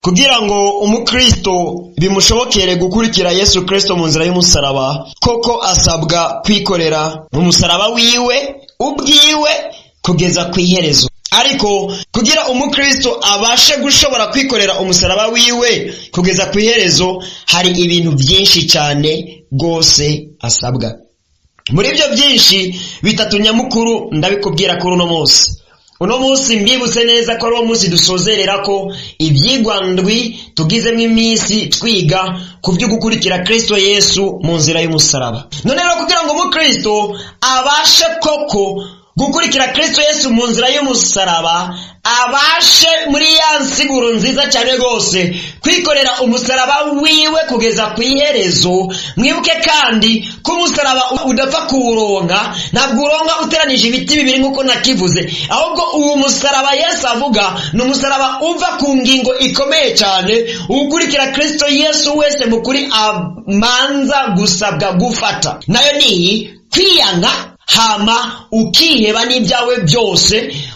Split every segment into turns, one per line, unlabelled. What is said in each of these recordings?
kugira ngo umukristo bimushobokere gukurikira Yesu Kristo mu nzira y'umusaraba, koko asabwa kwikorera umusaraba wiwe ubwiwe kugeza ku iherezo. Ariko kugira umukristo abashe gushobora kwikorera umusaraba wiwe kugeza ku iherezo, hari ibintu byinshi cyane rwose asabwa. Muri ibyo byinshi bitatu nyamukuru ndabikubwira kuri uno munsi mbibutse neza ko ari uwo munsi dusozerera ko ibyigwa ndwi tugizemo iminsi twiga ku byo gukurikira Kristo Yesu mu nzira y'umusaraba. None rero kugira ngo umukristo abashe koko gukurikira Kristo Yesu mu nzira y'umusaraba, abashe muri ya nsiguro nziza cyane rwose kwikorera umusaraba wiwe kugeza ku iherezo. Mwibuke kandi ko umusaraba udapfa kuwuronka, ntabwo uronka uteranije ibiti bibiri nk'uko nakivuze, ahubwo uwo musaraba Yesu avuga ni umusaraba uva ku ngingo ikomeye cyane ugukurikira Kristo Yesu wese mukuri amanza gusabwa gufata, nayo ni kwiyanga, hama ukiheba n'ibyawe byose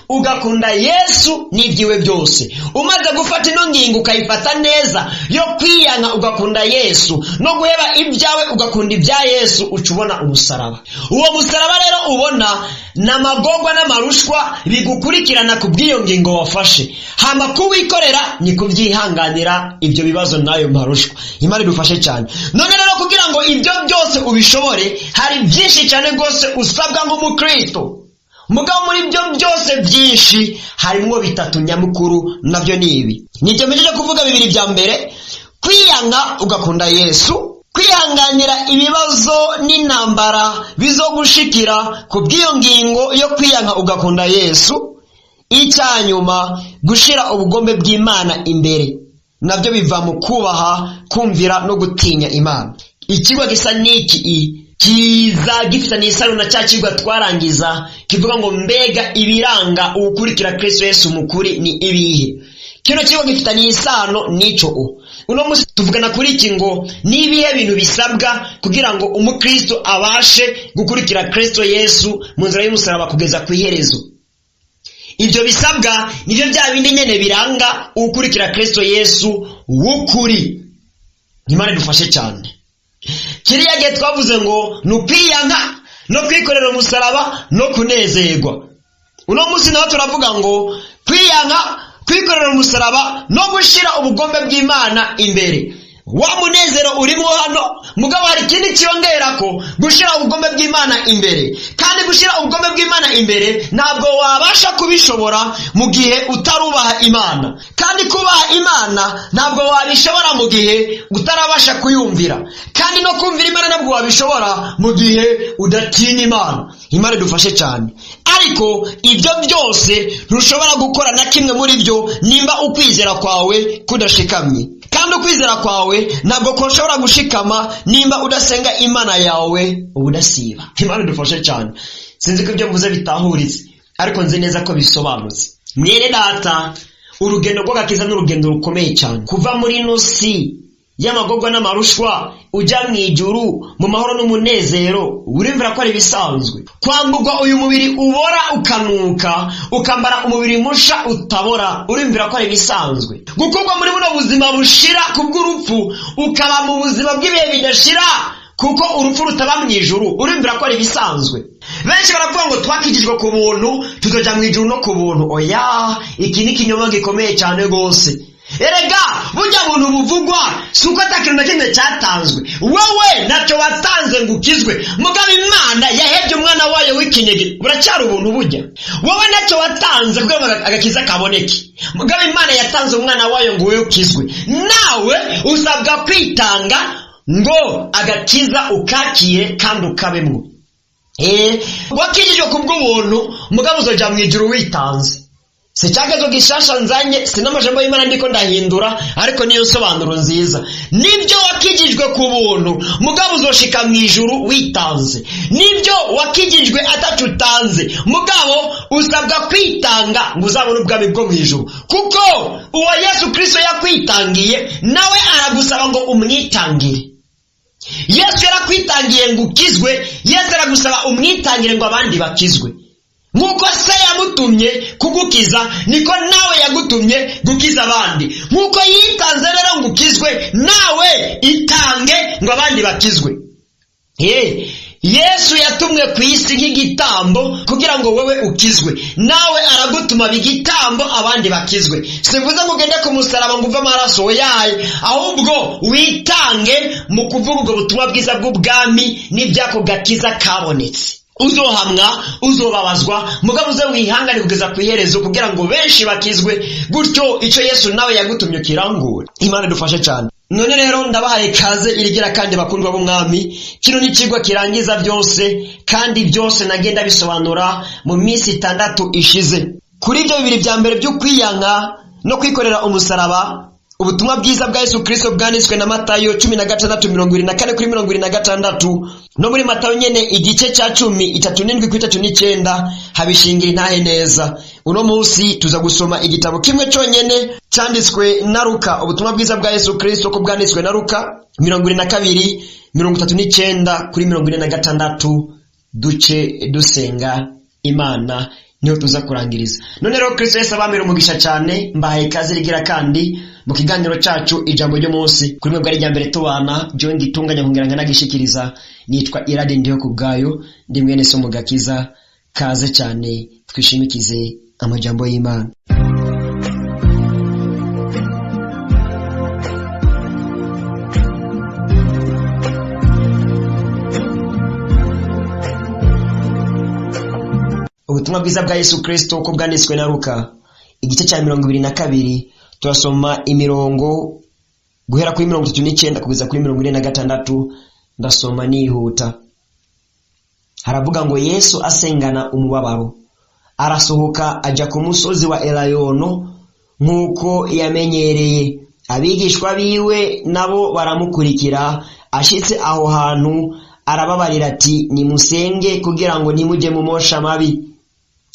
ugakunda Yesu n'ibyiwe byose. Umaze gufata ino ngingo ukayifata neza yo kwiyanga ugakunda Yesu no guheba ibyawe ugakunda ibya Yesu, ucubona umusaraba. Uwo musaraba rero ubona n'amagorwa n'amarushwa bigukurikirana ku bw'iyo ngingo wafashe, hama kuwikorera ni kubyihanganira ibyo bibazo nayo marushwa. Imana idufashe cyane. None rero kugira ngo ibyo byose ubishobore, hari byinshi cyane rwose usabwa nk'umukristo. Mugabo muri ibyo byose byinshi harimo bitatu nyamukuru, nabyo ni ibi. Nibyo mpejeje kuvuga bibiri bya mbere: kwiyanga ugakunda Yesu, kwihanganira ibibazo n'intambara bizogushikira ku bw'iyo ngingo yo kwiyanga ugakunda Yesu. Icyanyuma, gushira ubugombe bw'Imana imbere, nabyo biva mu kubaha, kumvira no gutinya Imana. Ikigwa gisa n'iki kiza gifitanye isano na cya kigwa twarangiza kivuga ngo mbega ibiranga ugukurikira Kristo Yesu mukuri ni ibihe. Kino kigwa gifitanye isano n'ico. Uno munsi tuvugana kuri iki ngo ni ibihe bintu bisabwa kugira ngo umukristo abashe gukurikira Kristo Yesu mu nzira y'umusaraba kugeza ku iherezo. Ibyo bisabwa nibyo bya bindi nyene biranga ugukurikira Kristo Yesu w'ukuri. Imana idufashe cyane. Kiriya gihe twavuze ngo nukwiyanga no kwikorera umusaraba no kunezerwa. Uno munsi naho turavuga ngo kwiyanga, kwikorera umusaraba no gushira ubugombe bw'Imana imbere. Wa munezero urimo hano, mugabo hari ikindi kiyongerako: gushira ubugombe bw'Imana imbere. Kandi gushira ubugombe bw'Imana imbere ntabwo wabasha kubishobora mu gihe utarubaha Imana, kandi kubaha Imana ntabwo wabishobora mu gihe utarabasha kuyumvira, kandi no kumvira Imana ntabwo wabishobora mu gihe udatinya Imana. Imana idufashe cyane. Ariko ibyo byose ntushobora gukora na kimwe muri byo nimba ukwizera kwawe kudashikamye, kandi ukwizera kwawe ntabwo kushobora gushikama nimba udasenga Imana yawe ubudasiba. Imana idufashe cyane. Sinzi ko ibyo mvuze bitahuritse, ariko nzi neza ko bisobanutse. Mwene data, urugendo rw'agakiza n'urugendo rukomeye cyane. Kuva muri ino si y'amagorwa n'amarushwa ujya mu ijuru mu mahoro n'umunezero, urimvira ko ari bisanzwe. Kwamburwa uyu mubiri ubora ukanuka, ukambara umubiri musha utabora, urimvira ko ari bisanzwe. Gukorwa muri buno buzima bushira kubw'urupfu ukaba mu buzima bw'ibihe bidashira kuko urupfu rutaba mu ijuru, urimvira ko ari bisanzwe. Benshi baravuga ngo twakijijwe ku buntu tuzoja mu ijuru no ku buntu. Oya, iki ni kinyoma gikomeye cyane rwose. Erega burya buntu buvugwa suko atakintu na kimwe cyatanzwe. Wowe ntacyo watanze ngo ukizwe, mugabo Imana yahebye umwana wayo w'ikinege. Buracyari ubuntu burya. Wowe ntacyo watanze kugira ngo agakiza kaboneke, mugabo Imana yatanze umwana wayo ngo ukizwe. Nawe usabwa kwitanga ngo agakiza ukakiye kandi ukabemwo. Wakijijwe kubw'ubuntu, mugabo uzoja mu ijuru witanze. Si cyagazo gishasha nzanye, sinamajambo y'Imana ndiko ndahindura, ariko niyo sobanuro nziza. Nibyo wakijijwe ku buntu, mugabo uzoshika mu ijuru witanze. Nibyo wakijijwe atacutanze, mugabo usabwa kwitanga ngo uzabone ubwami bwo mu ijuru. Kuko uwo Yesu Kristo yakwitangiye, nawe aragusaba ngo umwitangire. Yesu yarakwitangiye ngo ukizwe, Yesu aragusaba umwitangire ngo abandi bakizwe. nk'uko se yamutumye kugukiza niko nawe yagutumye gukiza abandi. Nk'uko yitanze rero ngo ukizwe, nawe itange ngo abandi bakizwe. Yesu yatumwe ku isi nk'igitambo kugira ngo wewe ukizwe, nawe aragutuma bigitambo abandi bakizwe. Sivuze ngo ugende ku musaraba ngo uve amaraso yaye, ahubwo witange mu kuvuga ubwo butumwa bwiza bw'ubwami n'ibyako gakiza kabonetse. Uzohamwa, uzobabazwa, mugabo uze wihangane kugeza ku iherezo kugira ngo benshi bakizwe, gutyo ico Yesu nawe yagutumye kirangure. Imana dufashe cyane. None rero ndabahaye kaze irigira kandi bakundwa b'umwami. Kino ni kigwa kirangiza byose, kandi byose nagenda bisobanura mu minsi 6 ishize. Kuri ibyo bibiri bya mbere byo kwiyanka no kwikorera umusaraba, ubutumwa bwiza bwa Yesu Kristo bwanditswe na Matayo 16:24-26, no muri Matayo nyene igice cya 10:37-39 habishingira intahe neza. Uno munsi tuza gusoma igitabo kimwe cyonyene cyanditswe na Luka, ubutumwa bwiza bwa Yesu Kristo ko bwanditswe na Luka 22:39-46. Duce dusenga Imana niyo tuza kurangiriza. None rero Kristo Yesu abamira umugisha cyane, mbahaye kazi rigira kandi mu kiganiro cyacu ijambo ryo munsi. Kuri mwe bwari rya mbere tubana, John Gitunganya nkungiranga nagishikiriza, nitwa Irade ndiho kubgayo, ndi mwene so mugakiza. Kaze cyane twishimikize amajambo y'Imana. Ubutumwa bwiza bwa Yesu Kristo ko bwanditswe na Luka igice cya 22, turasoma imirongo guhera kuri 39 kugeza kuri 46. Ndasoma nihuta. Haravuga ngo Yesu asengana umubabaro, arasohoka aja ku musozi wa Elayono nk'uko yamenyereye. Abigishwa biwe nabo baramukurikira. Ashitse aho hantu arababarira ati, nimusenge kugira ngo ntimuje mu mosha mabi.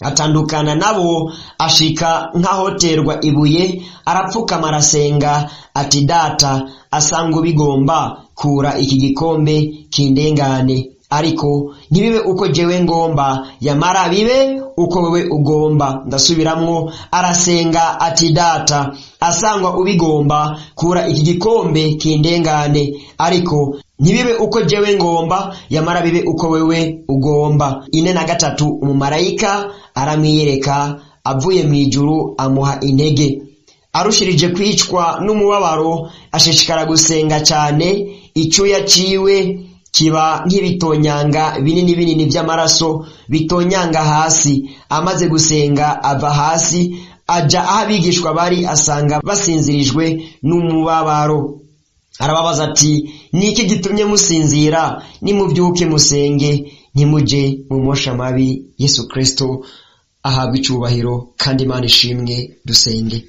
Atandukana nabo ashika nk'ahoterwa ibuye, arapfukama arasenga ati, Data, asanga ubigomba, kura iki gikombe kindengane, ariko ntibibe uko jewe ngomba, yamara bibe uko wewe ugomba. Ndasubiramwo, arasenga ati, Data, asanga ubigomba, kura iki gikombe kindengane, ariko ntibibe uko jewe ngomba, yamara bibe uko wewe ugomba. 4 umumarayika aramwiyereka avuye mu ijuru, amuha intege. Arushirije kwicwa n'umubabaro, ashishikara gusenga cyane. Icyuya ciwe kiba nk'ibitonyanga binini by'amaraso bitonyanga hasi. Amaze gusenga ava hasi, aja aho abigishwa bari, asanga basinzirijwe n'umubabaro. Arababaza ati, niki gitumye musinzira? Nimubyuke musenge, ntimuje mu mosha mabi. Yesu Kristo ahabwa icyubahiro kandi Imana ishimwe. Dusenge.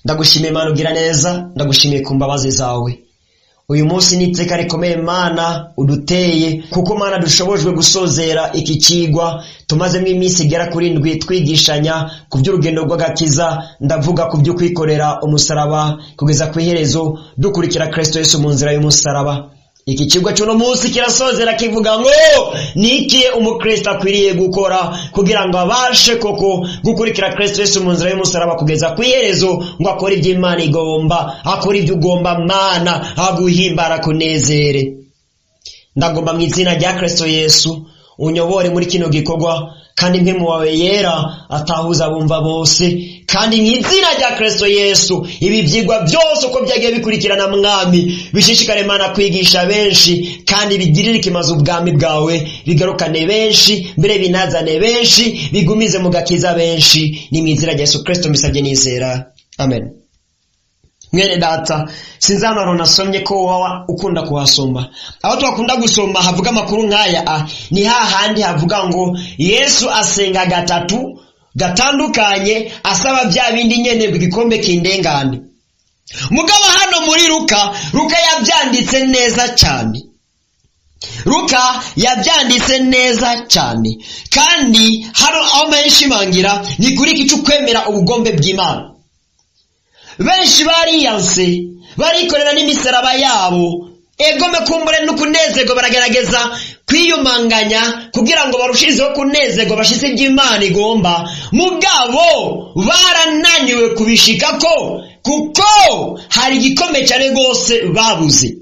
Ndagushimiye Imana ugira neza, ndagushimiye ku mbabazi zawe. Uyu munsi niteka rikomeye Mana uduteye, kuko Mana dushobojwe gusozera iki kigwa tumazemo iminsi igera kuri 7 twigishanya ku by'urugendo rw'agakiza. Ndavuga ku byo kwikorera umusaraba kugeza ku iherezo, dukurikira Kristo Yesu mu nzira y'umusaraba. Iki kigwa cy'uno munsi kirasozera kivuga ngo niki umukristo akwiriye gukora kugira ngo abashe koko gukurikira Kristo Yesu mu nzira y'umusaraba kugeza ku iherezo, ngo akore ibyo Imana igomba, akore ibyo ugomba Mana, aguhimbara kunezere. Ndagomba mu izina rya Kristo Yesu unyobore muri kino gikorwa, kandi mpemu wawe yera atahuza bumva bose, kandi mu izina rya Kristo Yesu ibi byigwa byose uko byagiye bikurikirana Mwami, bishishikare Mana kwigisha benshi, kandi bigirire ikimaze ubwami bwawe, bigarukane benshi, mbere binazane benshi, bigumize mu gakiza benshi. Ni mu izina rya Yesu Kristo mbisabye nizera, amen. Mwene data, sinzano nasomye ko wawa ukunda kuhasoma. Aho twakunda gusoma havuga makuru nkaya, ni hahandi havuga ngo Yesu asenga gatatu gatandukanye, asaba bya bindi nyene bigikombe kindengane. Mugabo hano muri Luka yabyanditse neza cyane. Luka yabyanditse neza cyane, kandi hano aho mayishimangira ni kuri kicu kwemera ubugombe bw'Imana. Benshi bariyanse, barikorera n'imisaraba yabo, egome kumbure n'ukunezerwa baragerageza kwiyumanganya kugira ngo barushizeho kunezerwa bashitse iby'Imana igomba, mugabo barananiwe kubishikako kuko hari igikomeye cyane rwose babuze.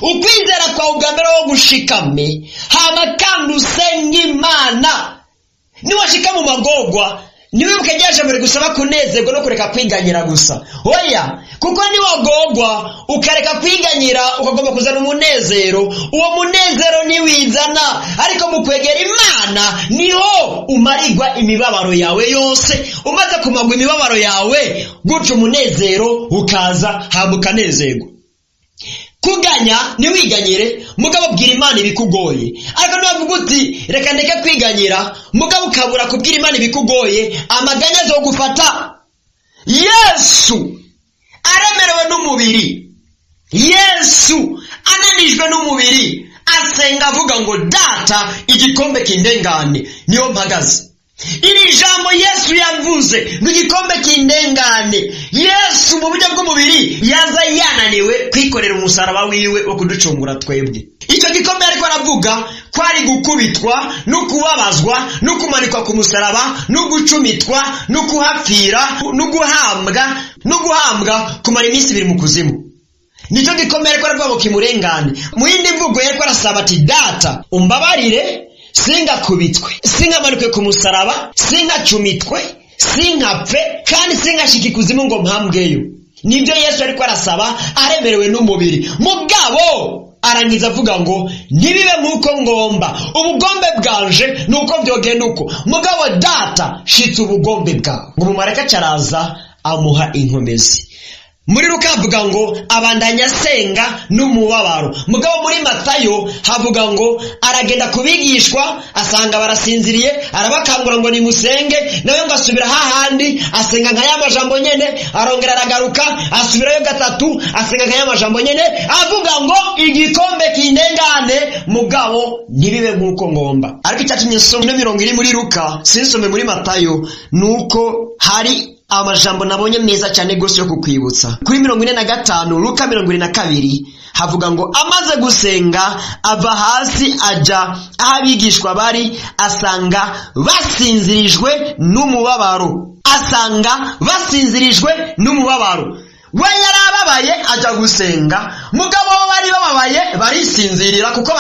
Ukwizera kwa ugambera wo gushikame hama kandi usenga Imana. Niwashika mu magogwa niwibuke ryaje muri gusaba kunezerwa no kureka kwiganyira gusa. Oya, kuko niwagogwa ukareka kwiganyira ukagomba kuzana umunezero, uwo munezero niwizana, ariko mu kwegera Imana niho umarirwa imibabaro yawe yose. Umaze kumagwa imibabaro yawe gutyo umunezero ukaza habuka nezerwa. Kuganya niwiganyire mugabo bwira Imana ibikugoye, ariko navuga uti reka ndeke kwiganyira mugabo ukabura kubwira Imana ibikugoye, amaganya zo gufata. Yesu aremerewe n'umubiri, Yesu ananijwe n'umubiri, asenga avuga ngo Data igikombe kindengane niyo mpagaze. Iri jambo Yesu yavuze ngo igikombe kindengane, Yesu mu buryo bw'umubiri yaza yananiwe kwikorera umusaraba wiwe wo kuducungura twebwe. Icyo gikombe ariko aravuga ko ari gukubitwa no kubabazwa no kumanikwa ku musaraba no gucumitwa no kuhapfira no guhambwa kumara iminsi 2 mu kuzimu. Nicyo gikombe ariko aravuga ngo kimurengane. Mu yindi mvugo yariko arasaba ati Data umbabarire, singakubitwe, singamanukwe ku musaraba, singacumitwe, singapfe, kandi singashika ikuzimu ngo mpambweyo. Nibyo Yesu ariko arasaba, aremerewe n'umubiri. Mugabo arangiza avuga ngo ntibibe nk'uko ngomba, ubugombe bwanje nuko byogenda uko, mugabo Data shitse ubugombe bwawe. Ngo umumarayika caraza amuha inkomezi. Muri Luka havuga ngo abandanya asenga n'umubabaro, mugabo muri Matayo havuga ngo aragenda kubigishwa asanga barasinziriye, arabakangura ngo nimusenge, nawe ngo asubira hahandi asenga nka y'amajambo nyene, arongera aragaruka asubirayo gatatu asenga nka y'amajambo nyene, avuga ngo igikombe kindengane mugabo ntibibe nk'uko ngomba. Ariko icyatumye nsome 20 muri Luka sinsome muri Matayo nuko hari amajambo nabonye meza cyane gose yo kukwibutsa. Kuri 45 Luka 22 havuga ngo amaze gusenga ava hasi aja ahabigishwa bari, asanga basinzirijwe n'umubabaro. We yarababaye aja gusenga, mugabo bari bababaye barisinzirira kuko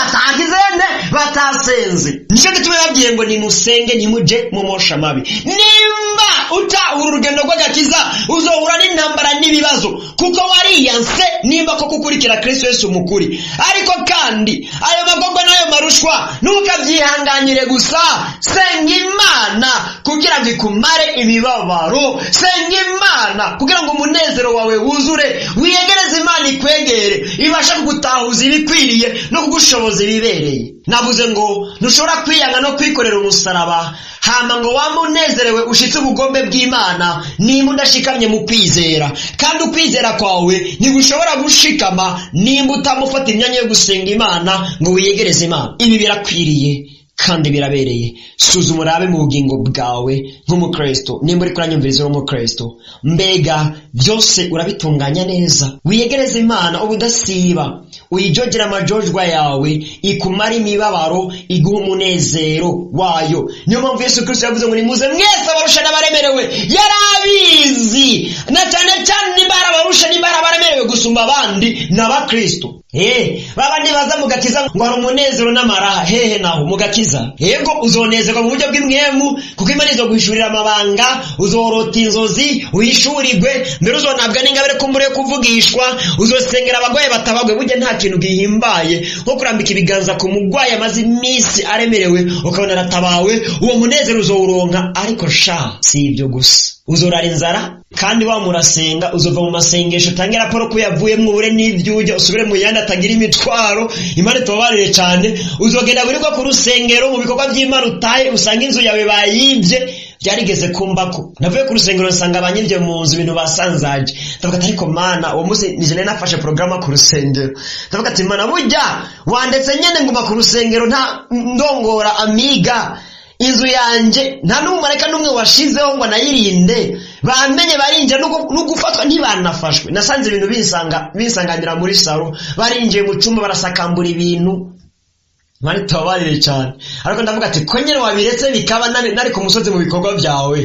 batasenze. Nicyo gituma yabwiye ngo nimusenge nimuje mu mosha mabi. Nimba utahura urugendo rw'agakiza uzohura n'intambara n'ibibazo, kuko wariyanse nimba ko kukurikira Kristo Yesu mukuri. Ariko kandi ayo magogwa n'ayo marushwa ntukabyihanganire gusa, senga Imana kugira ngo ikumare imibabaro, senga Imana kugira ngo umunezero wawe wuzure, wiyegereze Imana ikwegere, ibasha kugutahuza ibikwiriye no kugushoboza ibibereye. Navuze ngo ntushobora kwiyanga no kwikorera umusaraba hama ngo wamunezerewe ushitse ubugombe bw'Imana nimba udashikamye mu kwizera, kandi ukwizera kwawe ntigushobora gushikama nimba utamufata imyanya yo gusenga Imana ngo wiyegereze Imana. Ibi birakwiriye kandi birabereye. Suzuma urabe mu bugingo bwawe nk'umukristo, nimba uri kuranyumviriza n'umukristo, mbega byose urabitunganya neza, wiyegereze Imana ubudasiba, uyijogera amajojwa yawe, ikumara imibabaro, iguha umunezero wayo. Niyo mpamvu Yesu Kristo yavuze ngo nimuze mwese abarusha n'abaremerewe. Yarabizi na cyane cyane nimba abarusha nimba abaremerewe gusumba abandi n'abakristo. Babandi baza mugakiza ngo hari umunezero n'amaraha, hehe naho mugakiza. Yego uzonezerwa mu buryo bw'imwemu kuko Imana izoguhishurira amabanga, uzorota inzozi uhishurirwe, mbere uzonabwa n'ingabire kumbure kuvugishwa, uzosengera abagwaye batabagwe. Burya nta kintu gihimbaye nko kurambika ibiganza ku mugwayi amaze iminsi aremerewe ukabona aratabawe. Uwo munezero uzowuronka, ariko si ibyo gusa, uzorara inzara kandi wamurasenga, uzova mu masengesho utange raporo ko yavuyemwo ubure n'ivyujya, usubire mu yandi atagira imitwaro. Imana itobarire cyane. Uzogenda buri ko ku rusengero mu bikorwa by'Imana utahe usanga inzu yawe bayivye. Byarigeze kumbako navuye ku rusengero nsanga abanyivye mu nzu ibintu basanzaje. Ndavuga ati ariko Mana uwo munsi nije nafashe programa ku rusengero. Ndavuga ati Mana burya wandetse nyene nguma ku rusengero nta ndongora amiga, inzu yanje nta n'umumarayika n'umwe washizeho ngo nayirinde. bamenye barinje no gufatwa ntibanafashwe. Nasanze ibintu bisanganira muri saro, barinjiye mu cyumba barasakambura ibintu mari tabarire cyane. Ariko ndavuga ati ko nyene wabiretse bikaba nari ku musozi mu bikorwa byawe,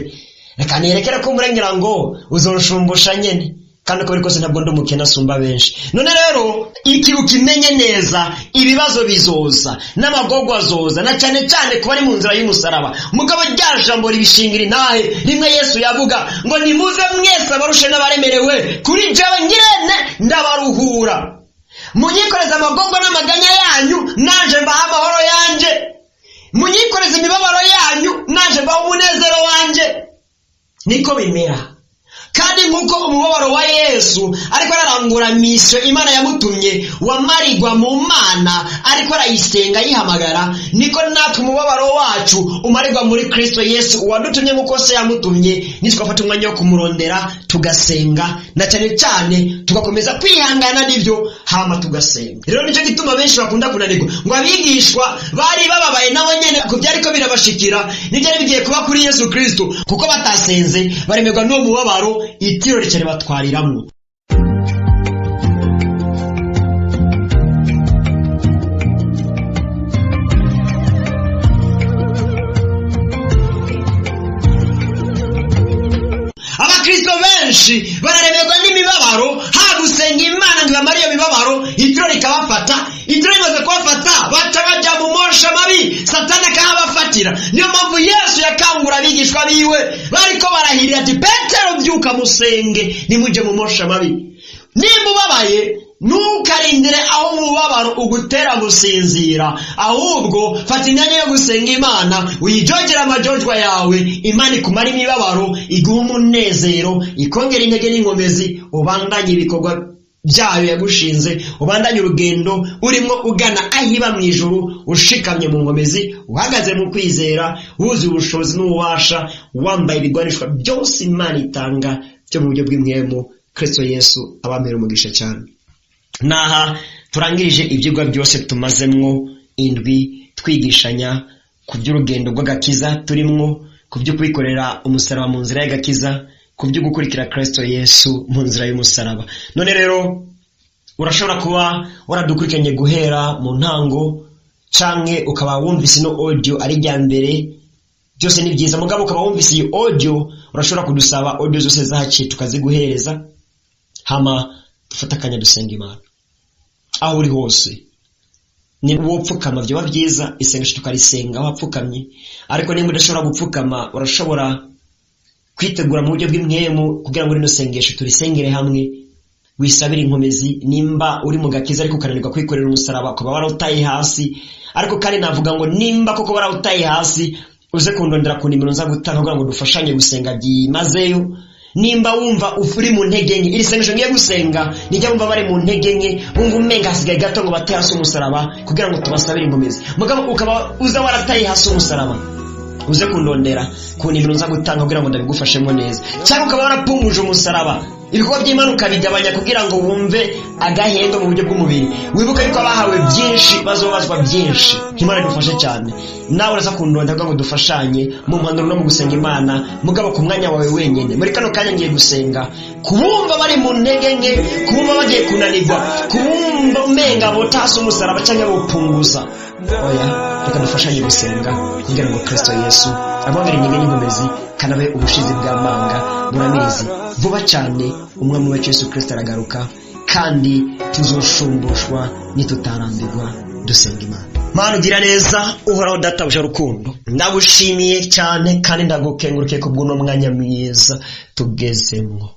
reka nerekera ko murengera ngo uzorushumbusha nyene, kandi ko rikose ntabwo ndumukena asumba benshi. None rero iki ukimenye neza, ibibazo bizoza n'amagogwa azoza, na cyane cyane kuba ari mu nzira y'umusaraba. Mugabo rya jambo ribishingira intahe rimwe Yesu yavuga ngo nimuze mwese abarushe n'abaremerewe kuri jewe nyirene ndabaruhura. Munyikoreze amagogwa n'amaganya yanyu, naje mbaha amahoro yanje. Munyikoreze imibabaro yanyu, naje mbaha umunezero wanje. Niko bimera. Kandi nkuko umubabaro wa Yesu ariko ararangura misyo Imana yamutumye wamarigwa mu Mana, ariko arayisenga yihamagara, niko natwe umubabaro wacu umarigwa muri Kristo Yesu wadutumye nkuko se yamutumye. Nitwafata umwanya wo kumurondera tugasenga, na cyane cyane tugakomeza kwihangana n'ibyo hama tugasenga. Rero nicyo gituma benshi bakunda kunanirwa ngo abigishwa bari bababaye nabo nyene ku byariko birabashikira n'ibyari bigiye kuba kuri Yesu Kristo, kuko batasenze baremerwa n'uwo mubabaro itiro ricare batwariramwo. Abakristo benshi bararemerwa n'imibabaro, hagusenga Imana ngo bamare iyo mibabaro, itiro rikabafata. Itiro rimaze kubafata baca baja mu mosha mabi, Satani akahabafatira. Niyo mpamvu Yesu yakangura abigishwa biwe bariko barahirira ati Petero byuka musenge nimuje mu mosha mabi. Nimba ubabaye ntukarindire aho umubabaro ugutera gusinzira, ahubwo fata imyanya yo gusenga Imana, uyijogera amajojwa yawe. Imana ikumara imibabaro, iguha umunezero, ikongera intege n'inkomezi, ubandanye ibikorwa byayo yagushinze, ubandanye urugendo urimo ugana ahiba mu ijuru, ushikamye mu nkomezi, uhagaze mu kwizera, wuzuye ubushobozi n'ububasha, wambaye ibigwanishwa byose Imana itanga byo mu buryo bw'imwemu. Kristo Yesu abamera umugisha cyane. Naha turangirije ibyigwa byose tumazemwo indwi twigishanya ku by'urugendo rw'agakiza turimwo, ku byo kwikorera umusaraba mu nzira y'agakiza, ku byo gukurikira Kristo Yesu mu nzira y'umusaraba. None rero urashobora kuba waradukurikiranye guhera mu ntango, canke ukaba wumvise no audio ari rya mbere. Byose ni byiza, mugabo ukaba wumvise iyi audio, urashobora kudusaba audio zose zahaciye tukaziguhereza, hama dufata akanya dusenga Imana aho uri hose. Ni wopfukama byo byiza, isengesho tukarisenga wapfukamye. Ariko niba udashobora gupfukama, urashobora kwitegura mu buryo bw'imwemu kugira ngo rino sengesho turisengere hamwe, wisabire inkomezi. Nimba uri mu gakiza ariko ukananirwa kwikorera umusaraba, ukaba warawutaye hasi, ariko kandi navuga ngo nimba koko warawutaye hasi, uze kundondera ku nimero nza gutanga kugira ngo dufashanye gusenga byimazeyo. Nimba wumva ufuri mu ntege nke, iri sengesho ngiye gusenga nijya wumva bari mu ntege nke, wumva umenga hasigaye gato ngo bateye hasi umusaraba kugira ngo tubasabire inkomezi, mugabo ukaba uza warataye hasi umusaraba, uze kundondera ku nimero nza gutanga kugira ngo ndabigufashemo neza. Cyangwa ukaba warapunguje umusaraba, ibikorwa by'Imana ukabigabanya kugira ngo wumve agahendo mu buryo bw'umubiri. Wibuka yuko abahawe byinshi bazobazwa byinshi. Imana idufashe cyane. Nawe uraza kundonda kugira ngo dufashanye mu mpanuro no mu gusenga Imana, mugabo ku mwanya wawe wenyene. Muri kano kanya ngiye gusenga kubumva bari mu ntege nke, kubumva bagiye kunanirwa, kubumva umenga botasa umusaraba cyangwa bopunguza. Oya, reka dufashanye gusenga kugira ngo Kristo Yesu ababere intege n'inkomezi, kanabe ubushizi bw'amanga buramirizi. Vuba cyane umwami wacu Yesu Kristo aragaruka, kandi tuzoshumbushwa nitutarambirwa. Dusenga Imana. Mana ugira neza, uhoraho databuja rukundo, ndagushimiye cyane kandi ndagukenguruke kubw'uno mwanya mwiza tugezemwo.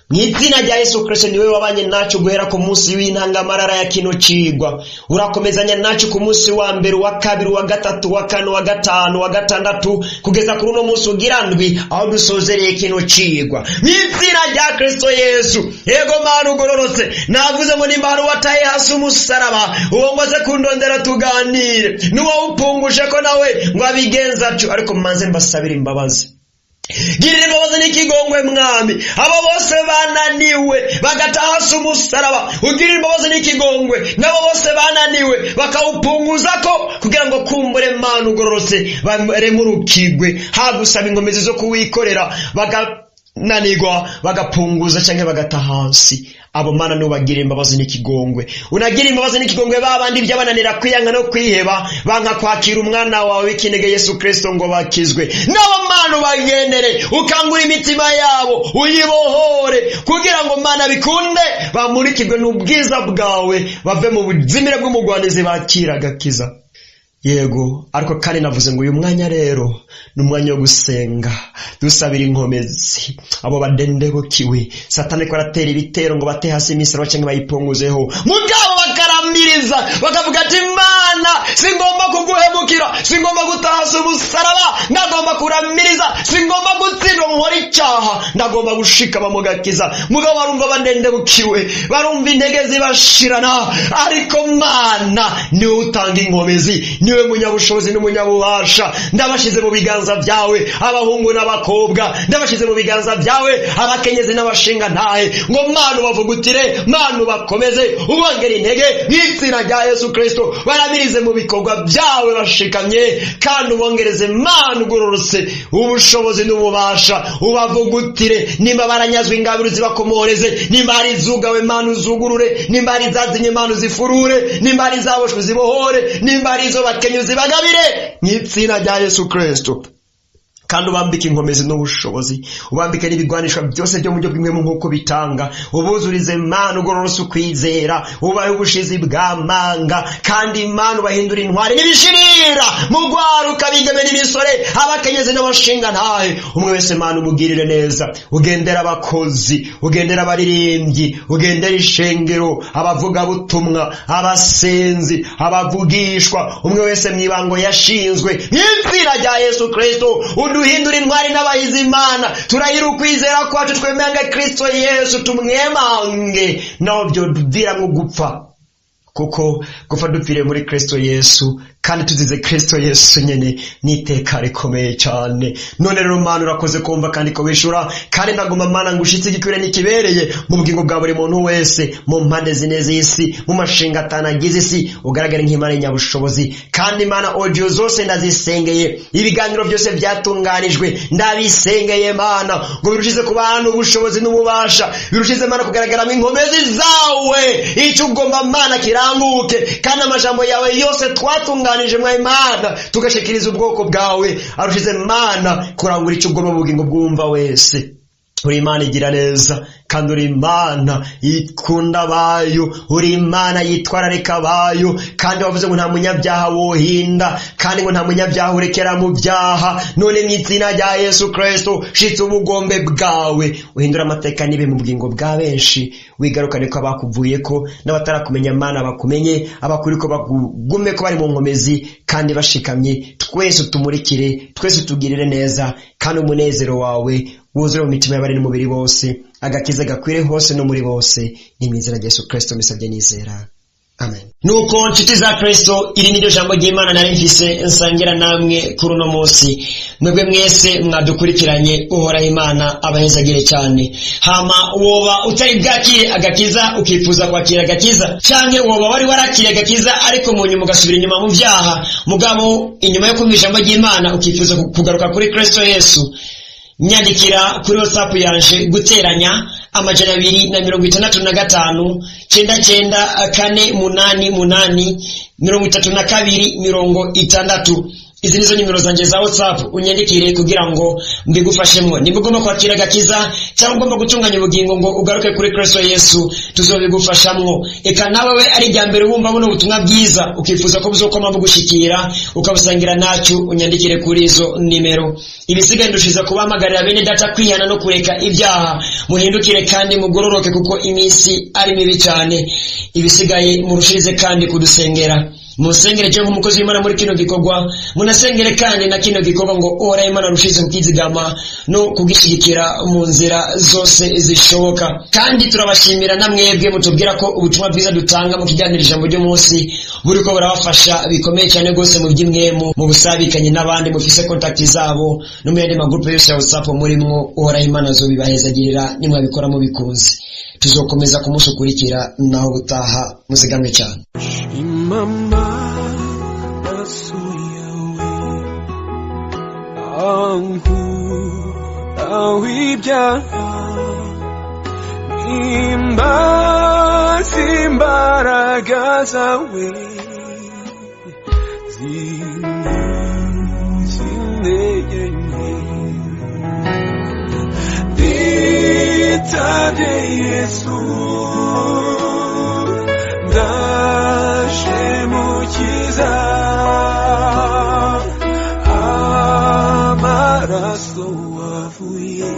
Mw'izina rya Yesu Kristo niwe wabanye nacu guhera ku munsi w'intangamarara ya kino cigwa, urakomezanya nacu ku munsi wa mbere, wa kabiri, wa gatatu, wa kane, wa gatanu, wa gatandatu, kugeza kuri uno munsi ugira ndwi aho dusozereye kino cigwa. Mw'izina rya Kristo Yesu, yego Mana ugororotse, navuze ngo nimba hari wataye hasi umusaraba, uwo ngoze kundondera tuganire, n'uwo upunguje ko nawe ngo abigenza atyo, ariko manze mbasabire imbabazi. Girira imbabazi n'ikigongwe mwami abo bose bananiwe bagataha hasi umusaraba, ugirira imbabazi n'ikigongwe nabo bose bananiwe bakawupunguzako kugira ngo kumbure Mana ugororotse baremurukigwe, hagusaba inkomezi zo kuwikorera nanigwa bagapunguza canke bagata hasi. Abo Mana nubagira imbabazi n'ikigongwe. Unagira imbabazi n'ikigongwe babandi byabananira kwiyanga no kwiheba banka kwakira umwana wawe w'ikinege Yesu Kristo ngo bakizwe. Nabo Mana bagendere ukangura imitima yabo uyibohore kugira ngo Mana bikunde bamurikirwe n'ubwiza bwawe bave mu buzimire bw'umugwanizi bakira gakiza. Yego, ariko kandi navuze ngo uyu mwanya rero n'umwanya wo gusenga dusabira inkomezi abo badendebukiwe. Satani ko aratera ibitero ngo bate hasi imisoro cyangwa bayipunguzeho, mugabo bakaramiriza bakavuga ati Mana singomba kuguhemukira, singomba gutahasa umusaraba, ndagomba kuramiriza, singomba gutsindwa nkora icyaha, ndagomba gushikama mu gakiza. Mugabo barumva badendebukiwe, barumva intege zibashirana, ariko Mana niwe utanga inkomezi, niwe munyabushobozi n'umunyabubasha. Ndabashize mu biganza byawe abahungu n'abakobwa, ndabashize mu biganza byawe abakenyezi n'abashinga ntahe, ngo Mana ubavugutire, Mana ubakomeze, ubongere intege n'izina rya Yesu Kristo, baramirize mu bikorwa byawe bashikamye, kandi ubongereze Mana ugororotse ubushobozi n'ububasha, ubavugutire. Nimba baranyazwe ingabire zibakomoreze, nimba ari zugawe Mana uzugurure, nimba ari zazinye Mana uzifurure, nimba ari zaboshwe zibohore, nimba ari zo bakenyuzi bagabire n'izina rya Yesu Kristo. Kandi ubambike inkomezi n'ubushobozi, ubambike n'ibigwanisha byose byo mu buryo bw'imwe nk'uko bitanga, ubuzurize Mana ugororose ukwizera, ubahe ubushizi bw'amanga, kandi Mana ubahindura intwari n'ibishirira mu gwaruka bigeme n'imisore, abakenyezi n'abashinga ntahe. Umwe wese Mana umugirire neza, ugendera abakozi, ugendera abaririmbyi, ugendera ishengero, abavuga butumwa, abasenzi, abavugishwa, umwe wese mwibango yashinzwe n'izina rya Yesu Kristo. Uduhindura intwari n'abahizi Imana, turahira ukwizera kwacu twemenga Kristo Yesu, tumwemange naho byo duviramwo gupfa, kuko gupfa dupfire muri Kristo Yesu, kandi tuzize Kristo Yesu nyene n'iteka rikomeye cyane. None rero Mana urakoze kumva kandi ko wishura, kandi ndaguma Mana ngushitse igikwire n'ikibereye mu bugingo bwa buri muntu wese, mu mpande zine z'isi, mu mashinga atanagize isi, ugaragara nk'Imana nyabushobozi. Kandi Mana audio zose ndazisengeye, ibiganiro byose byatunganijwe ndabisengeye Mana, ngo birushize ku bantu ubushobozi n'ububasha, birushize Mana kugaragaramo inkomezi zawe, icyo ugomba Mana kiranguke, kandi amajambo yawe yose twatunganije mwa Imana tugashikiriza ubwoko bwawe arushize Mana kurangura icyo ugomba mu bugingo bwumva wese. Uri Imana igira neza, kandi uri Imana ikunda bayo, uri Imana yitwararika bayo, kandi wavuze ngo nta munyabyaha wohinda, kandi ngo nta munyabyaha urekera mu byaha. None mu izina rya Yesu Kristo shitse ubugombe bwawe, uhindura amateka nibe mu bugingo bwa benshi, wigarukane ko abakuvuyeko n'abatarakumenya Mana bakumenye, abakuri ko bagume ko bari mu nkomezi kandi bashikamye. Twese tumurikire, twese tugirire neza, kandi umunezero wawe wuzure mu mitima y'abari n'umubiri bose, agakiza gakwire hose no muri bose. Ni mu izina rya Yesu Kristo misabye nizera, amen. Nuko nshuti za Kristo, iri niryo jambo ry'Imana nari mfise nsangira namwe kuri uno munsi. Mwebwe mwese mwadukurikiranye, uhoraho Imana abahezagire cyane. Hama woba utari bwakire agakiza ukifuza kwakira agakiza, canke woba wari warakire agakiza ariko mu nyuma ugasubira inyuma mu byaha, mugabo inyuma yo kumva ijambo ry'Imana ukifuza kugaruka kuri Kristo Yesu, nyandikira kuri WhatsApp yanje guteranya 255 994888 Izi nizo nimero zanje za WhatsApp, unyandikire kugira ngo mbigufashemwe. Nimba ugomba kwakira agakiza cyangwa ugomba gutunganya ubugingo ngo ugaruke kuri Kristo Yesu, tuzobigufashamwo. Eka nawe ari rya mbere wumva buno butumwa bwiza ukifuza ko buzokoma bugushikira ukabusangira nacyo, unyandikire kuri izo nimero. Ibisigaye ndushiza kubamagarira bene data kwihana no kureka ibyaha, muhindukire kandi mugororoke kuko iminsi ari mibi cyane. Ibisigaye murushirize kandi kudusengera. Musengere cyo nk'umukozi w'Imana muri kino gikorwa, munasengere kandi na kino gikorwa ngo ora Imana rushize kukizigama no kugishigikira mu nzira zose zishoboka. Kandi turabashimira namwebwe mutubwira ko ubutumwa bwiza dutanga mu kiganiro ijambo ryo munsi buriko burabafasha bikomeye cyane gose mu by'imwemu, mu busabikanye n'abandi mufise contact zabo no mu yandi magroup yose ya WhatsApp murimwo, ora Imana zo bibahezagirira nimwabikora mu bikunzi. Tuzokomeza kumusukurikira naho gutaha, muzigamwe cyane.
Mama asuyawe angu w'ibyaha imbazi imbaraga zawe zintege nke nditabye Yesu ndaje mukiza amaraso wavuye